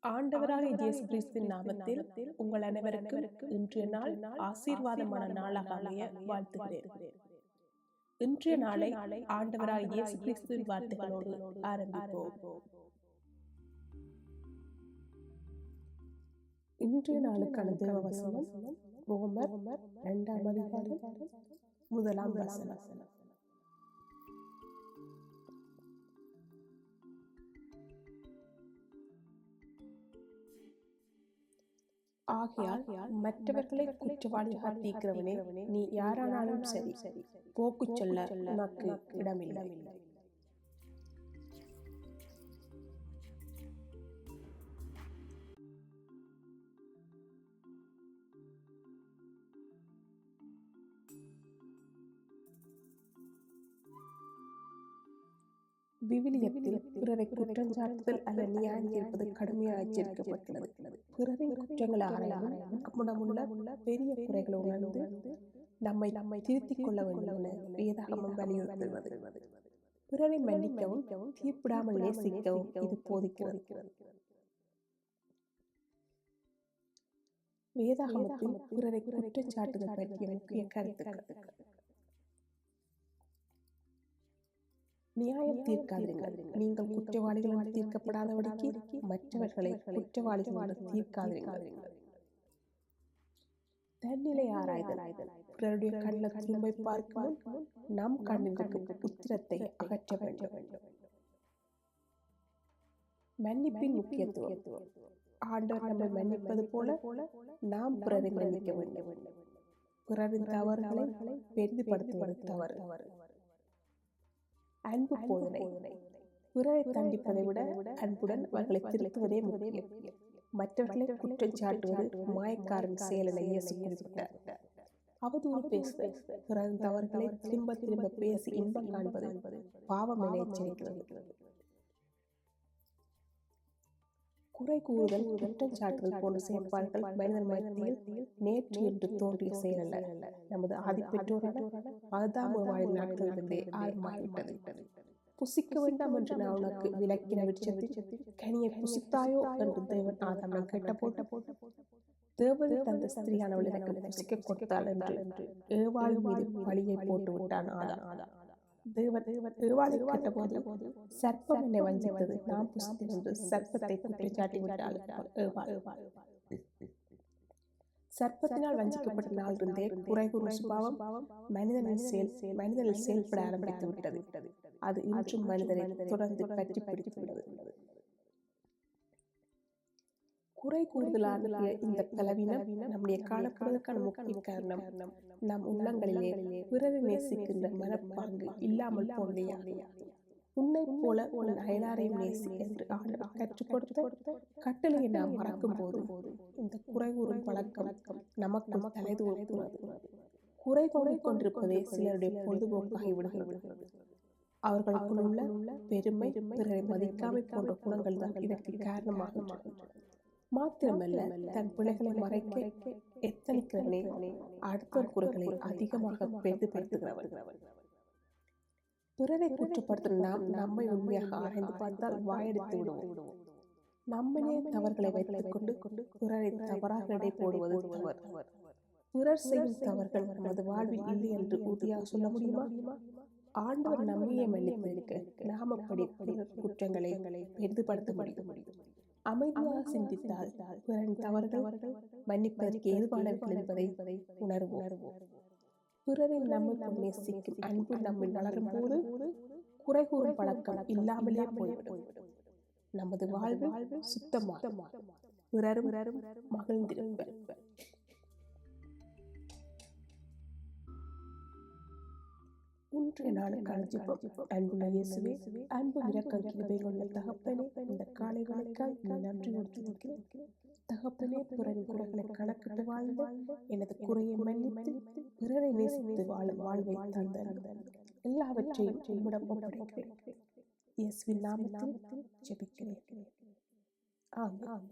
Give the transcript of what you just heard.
ஆண்டவராகிய இயேசு கிறிஸ்துவின் நாமத்தில் உங்கள் அனைவருக்கும் இன்றைய நாள் ஆசீர்வாதமான நாளாக அமைய வாழ்த்துகிறேன். இன்றைய நாளை ஆண்டவராகிய இயேசு கிறிஸ்துவின் வார்த்தைகளோடு ஆரம்பிப்போம். இன்றைய நாளுக்கான தேவ வசனம் ரோமர் 2ஆம் அதிகாரம் 1ஆம் வசனம். ஆகையால் மற்றவர்களை குற்றவாளியாக தீர்க்கிறவனே, நீ யாரானாலும் சரி, போக்கு சொல்ல உனக்கு இடமில்லை. விவிலியத்தில் பிறரை குற்றஞ்சாட்டுதல் அல்ல நியாயம் தீர்ப்பது கடுமையாக எச்சரிக்கப்பட்டுள்ளது. பிறரின் குற்றங்களை ஆராய்ந்து குணமுள்ள பெரிய குறைகளை உணர்ந்து நம்மை திருத்திக் கொள்ள வேண்டும் என வேதாகமம் வலியுறுத்துகிறது. பிறரை மன்னிக்கவும் தீர்ப்பிடாமல் நேசிக்கவும் இது போதிக்கிறது. வேதாகமத்தில் பிறரை குற்றஞ்சாட்டுதல் பற்றிய முக்கிய கருத்துக்கள்: நியாயம் தீர்க்காதீர்கள். நீங்கள் குற்றவாளிகளால் தீர்க்கப்படாதபடிக்கு மற்றவர்களை குற்றவாளிகளால் தீர்க்காதீர்கள். தன்னிலை ஆராய்தல். பிறருடைய கண்ணில் திரும்பி பார்க்கும் நம் கண்ணில் இருக்கும் புத்திரத்தை அகற்ற வேண்டும். மன்னிப்பின் முக்கியத்துவம். ஆண்டவர் நம்மை மன்னிப்பது போல நாம் பிறரை மன்னிக்க வேண்டும். பிறரின் தவறுகளை பெரிதுபடுத்துவது தவறு. அன்பு போதனை. பிறரை தண்டிப்பதை விட அன்புடன் அவர்களை திருத்துவதே முக்கியம். மற்றவர்களை குற்றம் சாட்டுவது மாயக்காரன் செயல் என இயேசு குறிப்பிட்டார். அவதூறு பேசுதல். பிறரின் தவறுகளை திரும்ப திரும்ப பேசி இன்பம் காண்பது பாவம் என எச்சரிக்கிறது. குறை கூறுதல், குற்றம் சாட்டுதல் போன்ற செயல்பாடுகள் மனிதன் மத்தியில் நேற்று என்று தோன்றிய செயல் அல்ல. நமது ஆதி பெற்றோரான ஆதாம் வாழ்ந்த நாட்களிலிருந்தே ஆரம்பமாகிவிட்டது. புசிக்க வேண்டாம் என்று நான் உனக்கு விலக்கின விருட்சத்தில் கனியை புசித்தாயோ என்று தேவன் ஆதாமை கேட்டபோது, தேவன் தந்த ஸ்திரீயானவள் எனக்கு புசிக்க கொடுத்தாள் என்று ஏவாள் மீது பழியை போட்டு விட்டான் ஆதாம். தேவன் ஏவாளை கேட்டபோது, சர்ப்பம் என்னை வஞ்சித்தது, நான் புசித்தேன் என்று சர்ப்பத்தை குற்றச்சாட்டி விட்டாள் ஏவாள். சர்ப்பத்தினால் வஞ்சிக்கப்பட்ட நாளிலிருந்தே குறை கூறும் சுபாவம் மனிதனில் செயல்பட ஆரம்பித்து விட்டது. அது இன்றும் மனிதனை தொடர்ந்து பற்றி பிடித்துள்ளது. குறை கூறுதலான இந்த பலவீனம் நம்முடைய காணப்படுவதற்கான முக்கிய காரணம் நம் உள்ளங்களிலே பிறரை நேசிக்கின்ற மனப்பாங்கு இல்லாமல் போனதையாக. உன்னை போல உன் அயலாரையும் நேசி என்று ஆண்டவர் கற்றுக் கொடுத்த கட்டளையை நாம் மறக்கும் போது இந்த குறை கூறும் பழக்கம் நமக்கு தலைதூக்குகிறது. குறை கூறிக் கொண்டிருப்பதே சிலருடைய பொழுதுபோக்காகி விடுகிறது. அவர்களுக்குள் உள்ள பெருமை, பிறரை மதிக்காமை போன்ற குணங்கள் தான் இதற்கு காரணமாக. மாத்திரமல்ல, தன் பிள்ளைகளை மறைக்க எத்தனிக்கிறவனே அடுத்த குறைகளை அதிகமாக பெரிதுபடுத்துகிறவன். பிறரை குற்றப்படுத்தும் நாம் நம்மை உண்மையாக ஆராய்ந்து பார்த்தால் வாயடித்து விடுவோம். நம்மளே தவறுகளை வைத்துக் கொண்டு பிறரை தவறாக எடை போடுவது தவறு. பிறர் செய்யும் தவறுகள் நமது வாழ்வில் இல்லை என்று உறுதியாக சொல்ல முடியுமா? ஆண்டவர் நம்மையே மன்னித்திருக்க நாம் அப்படி குற்றங்களை பெரிதுபடுத்த முடியும். அமைதியாக சிந்தித்தால் பிறரின் தவறுகள் மன்னிப்பதற்கு ஏதுவானவர்கள் என்பதை உணர்வோம். பிறரை நம்மை நேசிக்கும் அன்பு நம்மை வளரும் போது குறை கூறும் பழக்கம் இல்லாமலே போய்விடும். நமது வாழ்வு சுத்தமாக பிறரும் மகிழ்ந்திருப்பர். இன்றைய நாளுக்கான ஜெபம். அன்புள்ள இயேசுவே, அன்பு இரக்கம் கிருபை கொண்ட தகப்பனே, இந்த காலை வேளைக்காய் நன்றி கொடுத்திருக்கிறேன். தகப்பனே, பிறரின் குறைகளை கணக்கிட்டு வாழ்ந்த எனது குறையை மன்னித்து பிறரை நேசித்து வாழும் வாழ்வை தந்த எல்லாவற்றையும் உம்மிடம் ஒப்படைக்கிறேன். இயேசுவின் நாமத்தில் ஜெபிக்கிறேன். ஆமென்.